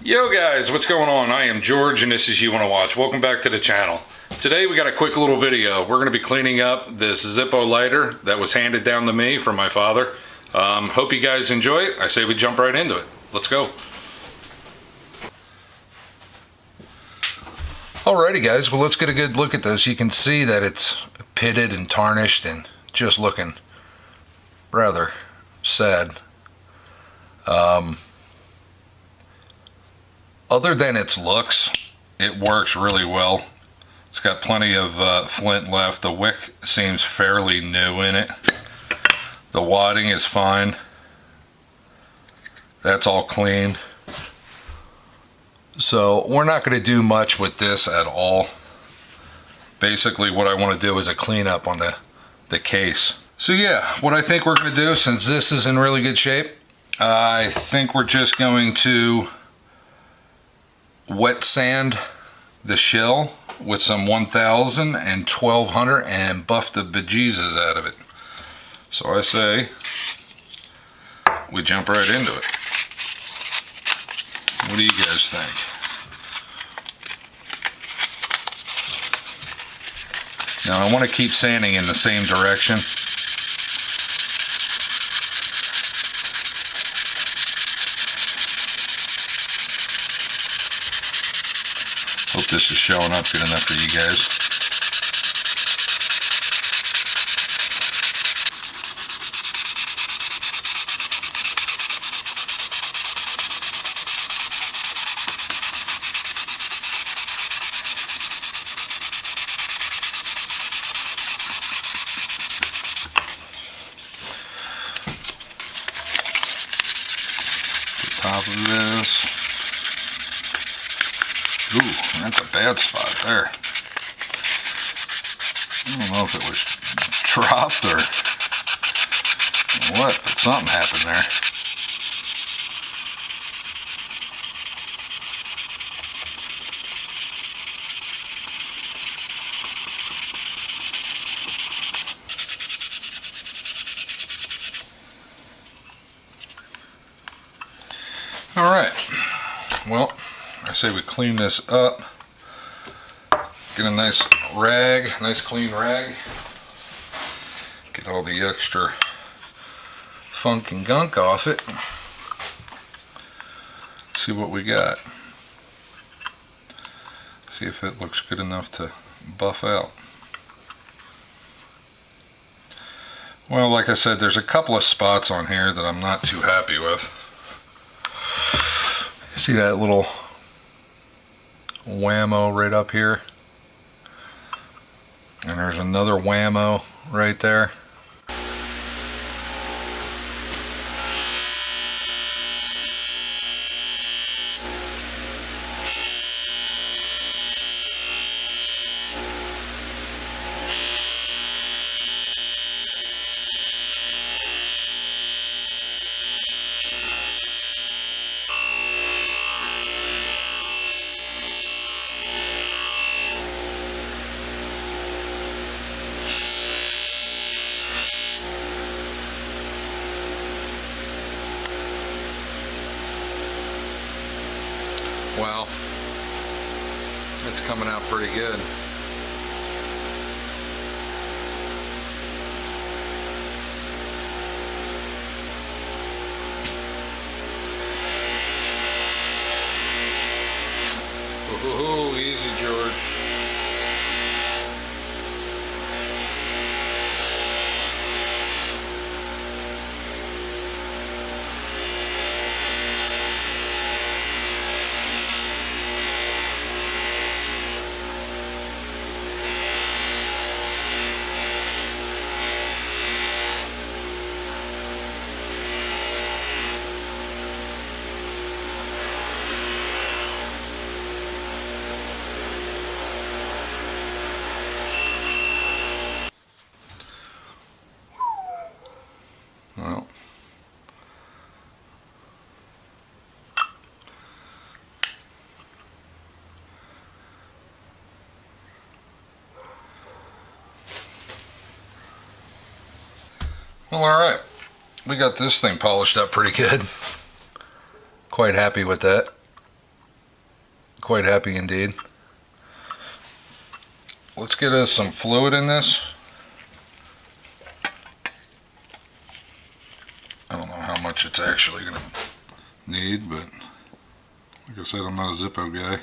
Yo guys, what's going on? I am George and this is You Wanna Watch. Welcome back to the channel. Today we got a quick little video. We're gonna be cleaning up this Zippo lighter that was handed down to me from my father. Hope you guys enjoy it. I say we jump right into it. Let's go. Alrighty guys, well let's get a good look at this. You can see that it's pitted and tarnished and just looking rather sad. Other than its looks, it works really well. It's got plenty of flint left. The wick seems fairly new in it. The wadding is fine. That's all clean. So we're not going to do much with this at all. Basically what I want to do is a cleanup on the case. So yeah, what I think we're going to do, since this is in really good shape, I think we're just going to wet sand the shell with some 1000 and 1200 and buff the bejesus out of it. So I say we jump right into it. What do you guys think? Now I want to keep sanding in the same direction. Hope this is showing up good enough for you guys. The top of this. Ooh, that's a bad spot there. I don't know if it was dropped or what, but something happened there. All right, well, I say we clean this up, get a nice rag, nice clean rag, get all the extra funk and gunk off it, see what we got, see if it looks good enough to buff out. Well, like I said, there's a couple of spots on here that I'm not too happy with. See that little whammo right up here, and there's another whammo right there. Well, it's coming out pretty good. Ooh, easy, George. Well, alright. We got this thing polished up pretty good. Quite happy with that. Quite happy indeed. Let's get us some fluid in this. I don't know how much it's actually going to need, but like I said, I'm not a Zippo guy.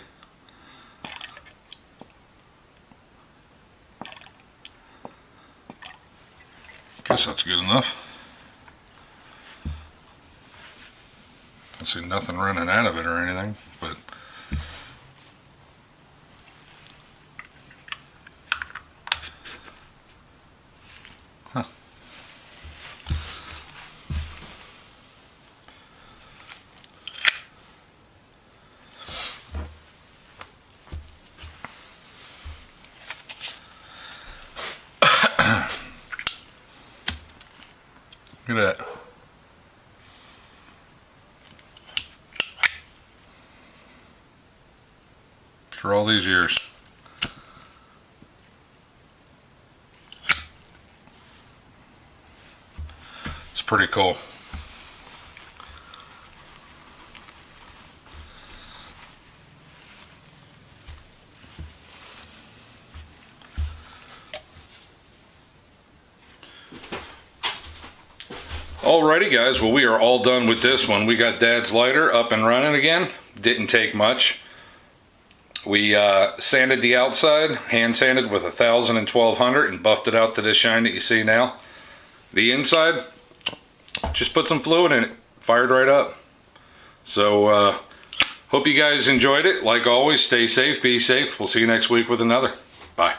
Guess that's good enough. I see nothing running out of it or anything, but huh. Look at that. For all these years. It's pretty cool. Alrighty guys, well we are all done with this one. We got Dad's lighter up and running again. Didn't take much. We sanded the outside, hand sanded with 1000 and 1200 and buffed it out to this shine that you see now. The inside, just put some fluid in it, fired right up. So hope you guys enjoyed it. Like always, stay safe, be safe. We'll see you next week with another. Bye.